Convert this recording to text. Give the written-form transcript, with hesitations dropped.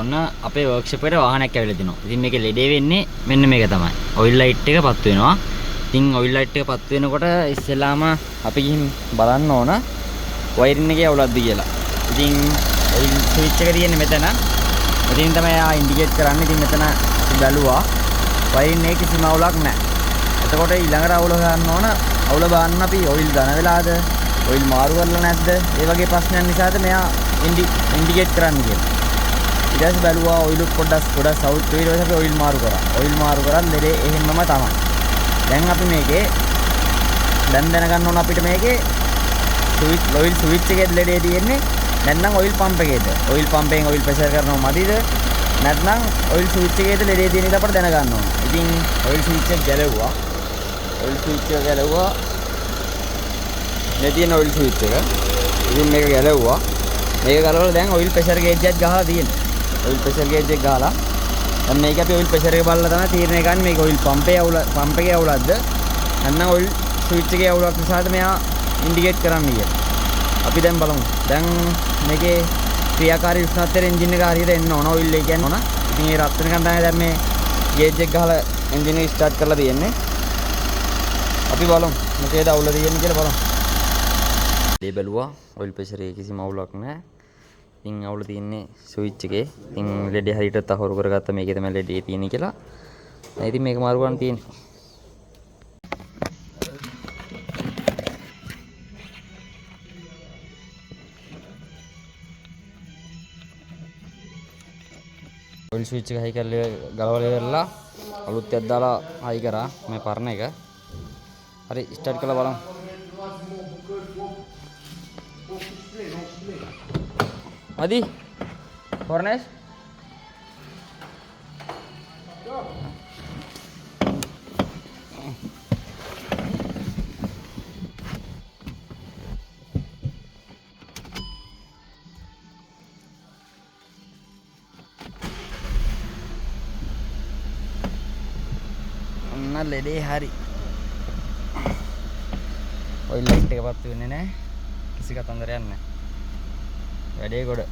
ඔන්න අපේ වර්ක්ෂොප් එකට වාහනයක් ඇවිල්ලා තිනවා. ඉතින් මේකේ ලෙඩේ වෙන්නේ මෙන්න මේක තමයි. ඔයිල් ලයිට් එක පත්තු වෙනවා. ඉතින් ඔයිල් ලයිට් එක පත්තු වෙනකොට ඉස්සෙල්ලාම අපි ගිහින් බලන්න ඕන වයරින් එකේ අවුලක්ද කියලා. ඉතින් ඔයිල් ස්විච් එක තියෙන්නේ මෙතන. මෙතනින් තමයි ආ ඉන්ඩිකේට් කරන්නේ. ඉතින් මෙතන බැලුවා වයරින් එකේ කිසිම අවුලක් නැහැ. එතකොට ඊළඟට අවුල ගන්න ඕන. අවුල බලන්න අපි ඔයිල් ගන්න වෙලාවද? ඔයිල් මාරු කරලා නැද්ද? ඒ වගේ ප්‍රශ්නයන් නිසාද මෙයා ඉන්ඩිකේට් කරන්න කියලා. ඊට පස්සේ බැලුවා ඔයිල් ගොඩක් සවුත් ඊට පස්සේ අපි ඔයිල් මාරු කරා. ඔයිල් මාරු කරා ලෙඩේ එහෙමම තමයි. දැන් අපි මේකේ දැන් දැනගන්න ඕන අපිට මේකේ ඔයිල් ස්විච් එකේ ලෙඩේ තියෙන්නේ නැත්නම් ඔයිල් පම්ප් එකේද? ඔයිල් පම්පෙන් ඔයිල් ප්‍රෙෂර් කරනව මදිද? නැත්නම් ඔයිල් ස්විච් එකේද ලෙඩේ තියෙන එක අපිට දැනගන්න ඕන. ඉතින් ඔයිල් ස්විච් එක ගැලවුවා. ඔයිල් ස්විච් එක ගැලවුවා. මේ තියෙන ඔයිල් ස්විච් එක. ඉතින් මේක ගැලවුවා. මේක ගලවලා දැන් ඔයිල් ප්‍රෙෂර් ගේජ් එකක් ගහලා තියෙනවා. ඔයිල් ප්‍රෙෂර් ගේජ් එක ගහලා දැන් මේක අපි ඔයිල් ප්‍රෙෂර් එක බලලා තමයි තීරණය ගන්න මේක ඔයිල් පම්ප් එකේ අවුලක්ද නැත්නම් ඔයිල් ස්විච් එකේ අවුලක් නිසාද මෙයා ඉන්ඩිකේට් කරන්නේ කියලා. අපි දැන් බලමු. දැන් මේකේ ක්‍රියාකාරී උෂ්ණත්වයේ එන්ජින් එක හරියට එන්න ඕන ඔයිල් එක යන්න ඕන. ඉතින් ඒ රත් වෙනකන් තමයි දැන් මේ ගේජ් එක ගහලා එන්ජින් එක ස්ටාර්ට් කරලා තියෙන්නේ. අපි බලමු මොකේද අවුල තියෙන්නේ කියලා බලමු. මේ බැලුවා ඔයිල් ප්‍රෙෂර් එකේ කිසිම අවුලක් නැහැ. ඉතින් අවුල තියෙන්නේ ස්විච් එකේ. ඉතින් ලෙඩේ හරියට තහවුරු කරගත්ත මේකේ තමයි ලෙඩේ තියෙන්නේ කියලා. දැන් ඉතින් මේක මාරු කරන්න තියෙන්නේ. ඔයිල් ස්විච් එක හයි කරලා ගලවලා ඉවරලා අලුත් එකක් දාලා හයි කරා මේ පරණ එක. හරි ස්ටාර්ට් කරලා බලමු. Adi, Cornes? Nah, lede hari. Oil light එක පත්තු වෙන්නේ නැහැ. කිසි කතන්දරයක් නැහැ. වැඩේ ගොඩ